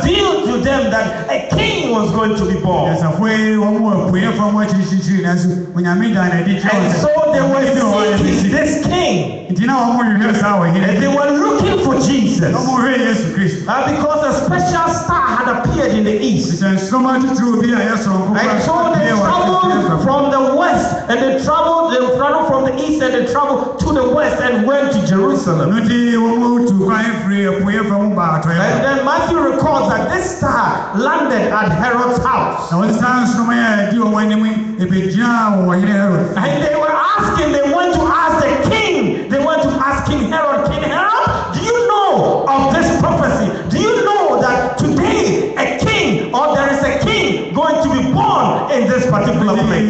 revealed to them that a king was going to be born. And so they were seeking this king. And they were looking for Jesus. Because a special star had appeared in the east. And so they traveled from the west, and they traveled from the east, and they traveled to the west and went to Jerusalem. And then Matthew records that this star landed at Herod's house. And they were asking, they went to ask the king, they went to ask King Herod, King Herod, do you know of this prophecy? Do you know that today a king, or there is a king going to be born in this particular place?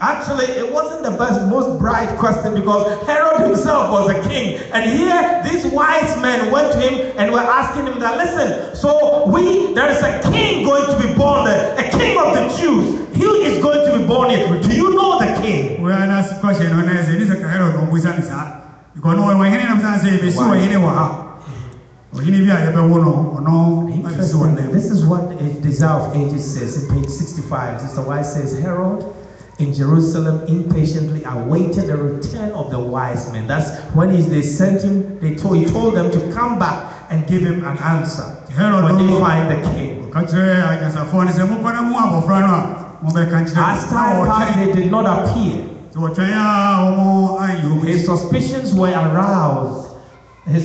Actually, it wasn't the most bright question, because Herod himself was a king. And here, these wise men went to him and were asking him that, listen, so there is a king going to be born there, a king of the Jews. He is going to be born here. Do you know the king? This is what Desire of Ages says in page 65. Sister White says, Herod in Jerusalem impatiently awaited the return of the wise men. That's when they sent him, he told them to come back and give him an answer when they find the king. As time passed, they did not appear. His suspicions were aroused. And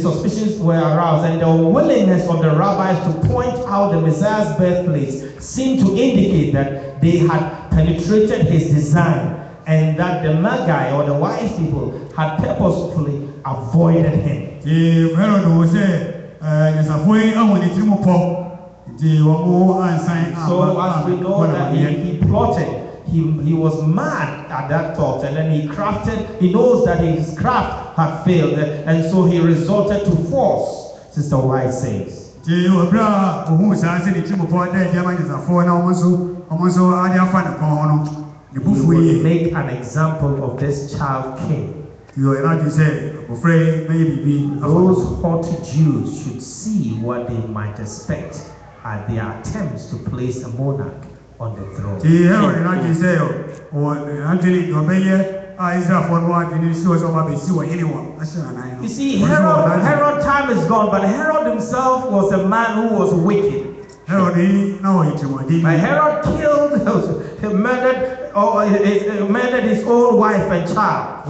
the unwillingness of the rabbis to point out the Messiah's birthplace seemed to indicate that they had penetrated his design, and that the Magi, or the wise people, had purposefully avoided him. So as we know that he plotted, he was mad at that thought, and then he knows that his craft had failed, and so he resorted to force, Sister White says. He would make an example of this child king. Those haughty Jews should see what they might expect at their attempts to place a monarch on the throne. You see, Herod time is gone, but Herod himself was a man who was wicked. Herod killed, murdered his own wife and child.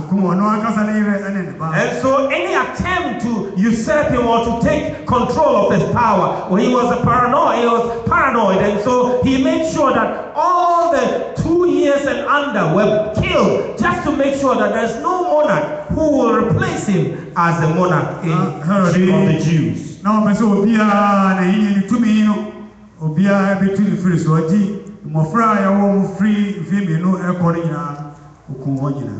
And so any attempt to usurp him or to take control of his power, he was paranoid, and so he made sure that all the 2 years and under were killed, just to make sure that there's no monarch who will replace him as the monarch of the Jews.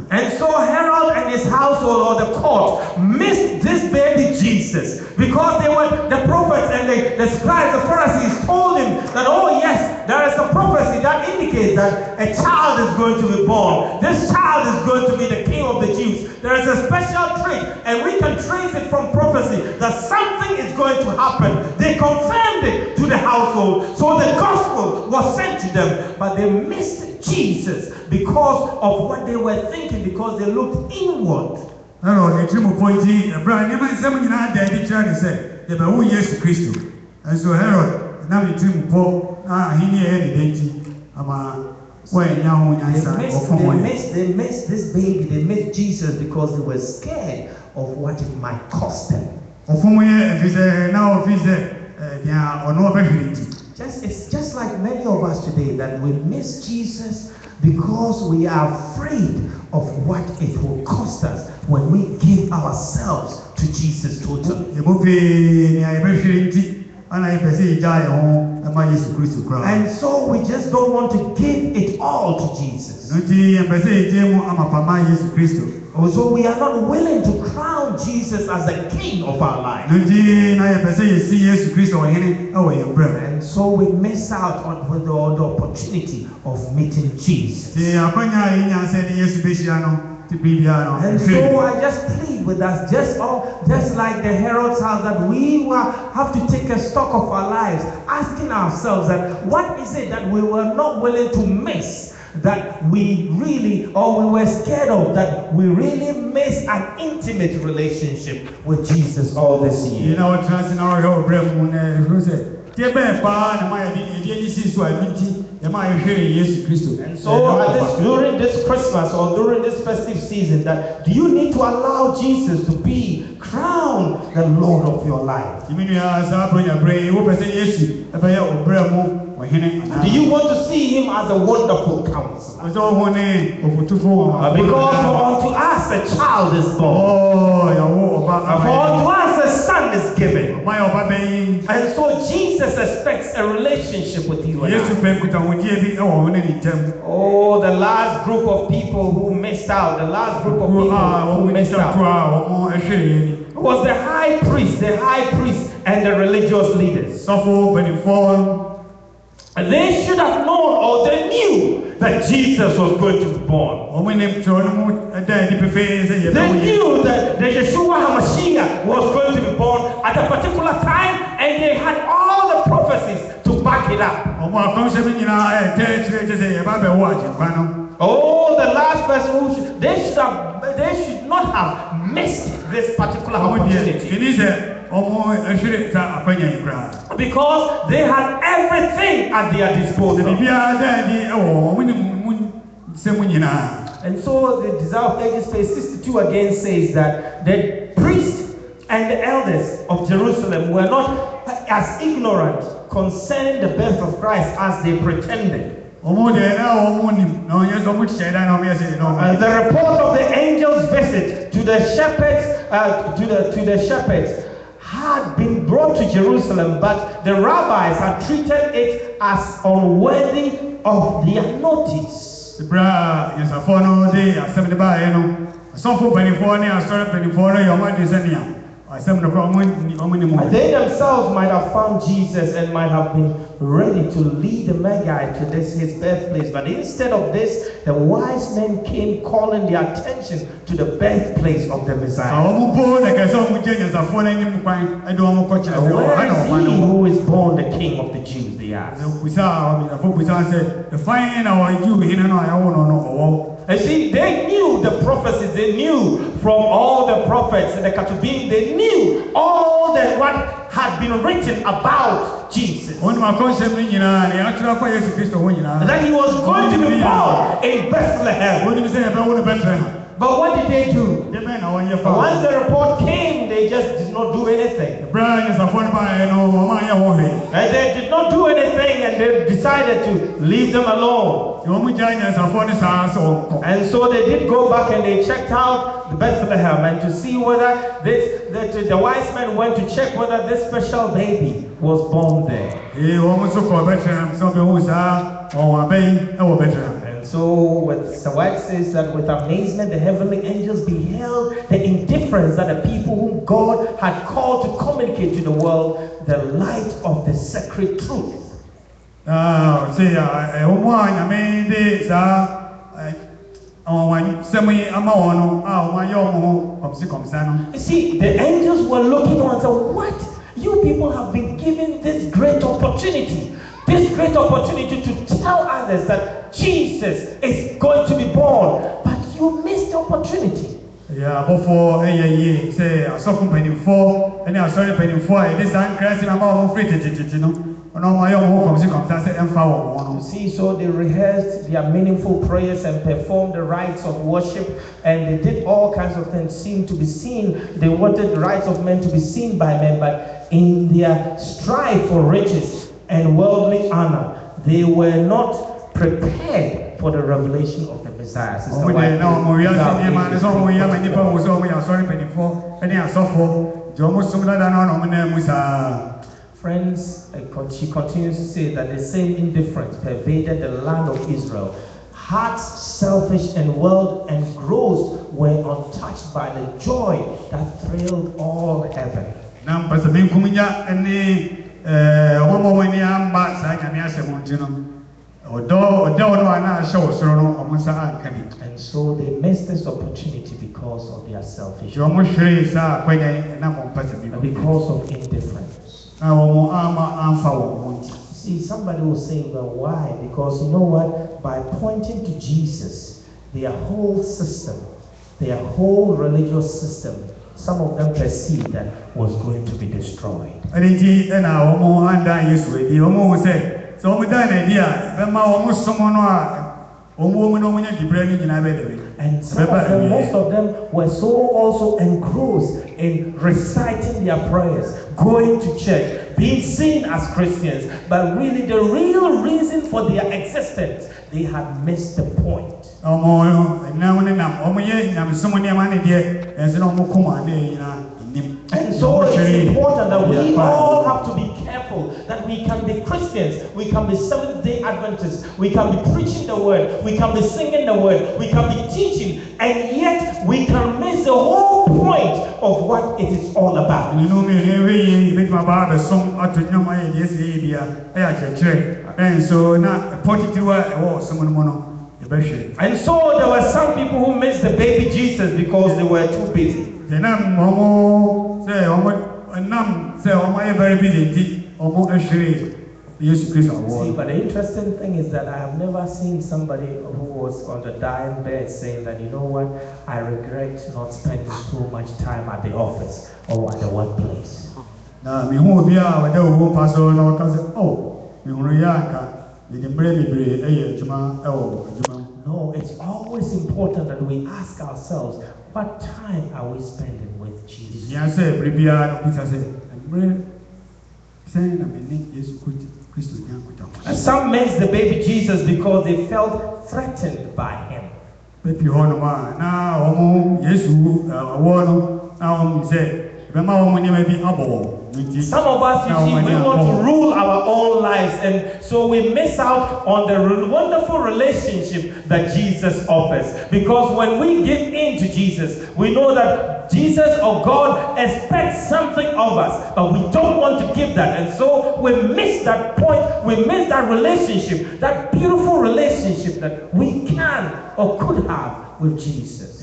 And so Herod and his household, or the court, missed this baby Jesus, because the prophets and the scribes, the Pharisees, told him that, oh yes, there is a prophecy that indicates that a child is going to be born. This child is going to be the king of the Jews. There is a special trait, and we can trace it from prophecy, that something is going to happen. They confirmed it to the household, so the gospel was sent to them, but they missed Jesus because of what they were thinking, because they looked inward. And so Herod, they missed this baby, they missed Jesus, because they were scared of what it might cost them. It's just like many of us today, that we miss Jesus because we are afraid of what it will cost us when we give ourselves to Jesus totally. And so we just don't want to give it all to Jesus. So we are not willing to crown Jesus as the king of our life. And so we miss out on the opportunity of meeting Jesus. And so I just plead with us, just like the Herod's house, that we will have to take a stock of our lives, asking ourselves that what is it that we were not willing to miss, that we really, or we were scared of, that we really miss an intimate relationship with Jesus all this year. And so during this Christmas or during this festive season, that do you need to allow Jesus to be crowned the Lord of your life? Do you want to see him as a wonderful counselor? Because unto us a child is born, for unto us a son is given. And so Jesus expects a relationship with you and I. Oh, the last group of people who missed out, the last group of people who missed out was the high priest and the religious leaders. They should have known, or they knew, that Jesus was going to be born. They knew that the Yeshua HaMashiach was going to be born at a particular time, and they had all the prophecies to back it up. Oh, the last person they should not have missed this particular opportunity. Because they had everything at their disposal. And so the Desire of Ages page 62 again says that the priests and the elders of Jerusalem were not as ignorant concerning the birth of Christ as they pretended. The report of the angel's visit to the shepherds, had been brought to Jerusalem, but the rabbis had treated it as unworthy of their notice. They themselves might have found Jesus and might have been ready to lead the Magi to his birthplace, but instead of this, the wise men came calling their attention to the birthplace of the Messiah. Where is he who is born the King of the Jews? They asked. And see, they knew the prophecies, they knew from all the prophets and the Ketubim, they knew all that what had been written about Jesus. That he was going to be born in Bethlehem. But what did they do? Once the report came, they just did not do anything. And they did not do anything, and they decided to leave them alone. And so they did go back and they checked out the Bethlehem and to see whether the wise men went to check whether this special baby was born there. So the White says that with amazement the heavenly angels beheld the indifference that the people whom God had called to communicate to the world the light of the sacred truth. You see, the angels were looking on and said, what? You people have been given this great opportunity to tell others that Jesus is going to be born, but you missed the opportunity. You see, so they rehearsed their meaningful prayers and performed the rites of worship, and they did all kinds of things seemed to be seen. They wanted the rights of men to be seen by men, but in their strive for riches and worldly honor, they were not prepared for the revelation of the Messiah. Friends, she continues to say that the same indifference pervaded the land of Israel. Hearts selfish and world engrossed were untouched by the joy that thrilled all heaven. And so they missed this opportunity because of their selfishness, because of indifference. See, somebody will say, well, why? Because you know what? By pointing to Jesus, their whole system, their whole religious system, some of them perceived that was going to be destroyed. And some of them, most of them were so also engrossed in reciting their prayers, going to church, being seen as Christians, but really the real reason for their existence, they had missed the point. And so it's important that we all have to be careful that we can be Christians, we can be Seventh-day Adventists, we can be preaching the word, we can be singing the word, we can be teaching, and yet we can miss the whole point of what it is all about. And so there were some people who missed the baby Jesus because they were too busy. See, but the interesting thing is that I have never seen somebody who was on the dying bed saying that, you know what, I regret not spending so much time at the office or at the workplace. No, it's always important that we ask ourselves, what time are we spending with Jesus? And some missed the baby Jesus because they felt threatened by him. Some of us, you see, we want to rule our own lives, and so we miss out on the wonderful relationship that Jesus offers. Because when we give in to Jesus, we know that Jesus or God expects something of us, but we don't want to give that. And so we miss that point, we miss that relationship, that beautiful relationship that we can or could have with Jesus.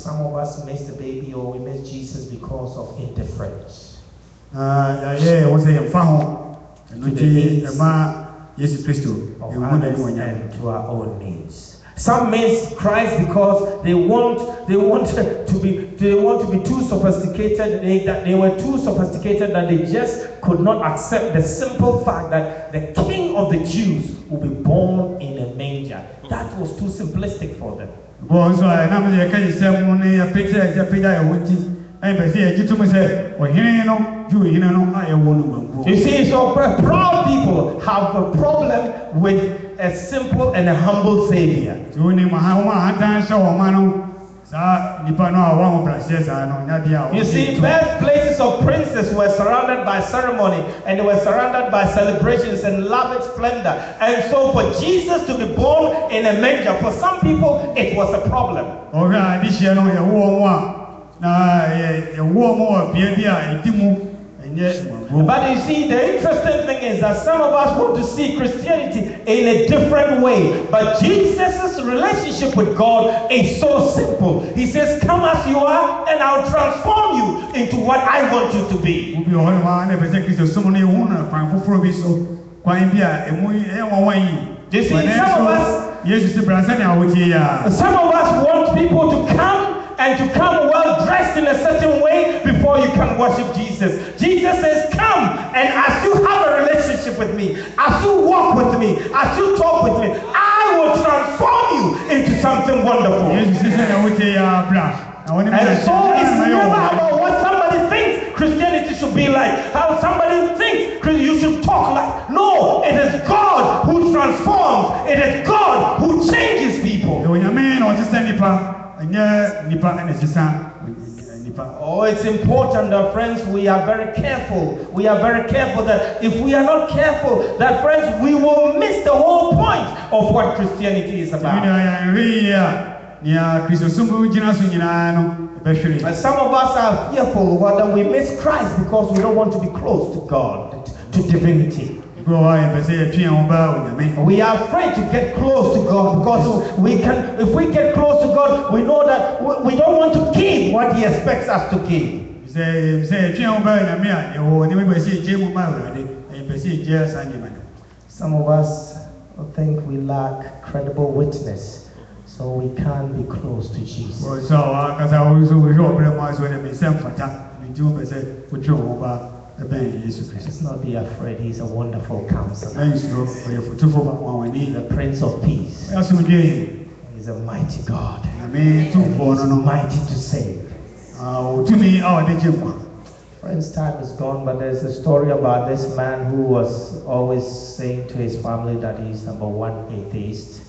Some of us miss the baby or we miss Jesus because of indifference to the needs of others and to our own needs. Some miss Christ because they want to be too sophisticated. They were too sophisticated that they just could not accept the simple fact that the King of the Jews will be born in a manger. That was too simplistic for them. You see, so proud people have a problem with a simple and a humble Savior. You see, birthplaces of princes were surrounded by ceremony, and they were surrounded by celebrations and lavish splendor. And so for Jesus to be born in a manger, for some people, it was a problem. But you see, the interesting thing is that some of us want to see Christianity in a different way. But Jesus' relationship with God is so simple. He says, come as you are, and I'll transform you into what I want you to be. You see, some of us want people to come and to come well dressed in a certain way before you can worship Jesus. Jesus says, come, and as you have a relationship with me, as you walk with me, as you talk with me, I will transform you into something wonderful. And so it's never about what somebody thinks Christianity should be like, how somebody thinks you should talk like. No, it is God who transforms. It is God who changes people. Oh, it's important that, friends, we are very careful. We are very careful that if we are not careful, that, friends, we will miss the whole point of what Christianity is about. And some of us are fearful that we miss Christ because we don't want to be close to God, to divinity. We are afraid to get close to God because if we get close to God, we know that we don't want to give what He expects us to give. Some of us think we lack credible witness, so we can't be close to Jesus. Let's not be afraid. He's a wonderful counselor. The Prince of Peace. He's a mighty God. He's mighty to save. Friend's time is gone, but there's a story about this man who was always saying to his family that he's #1 atheist.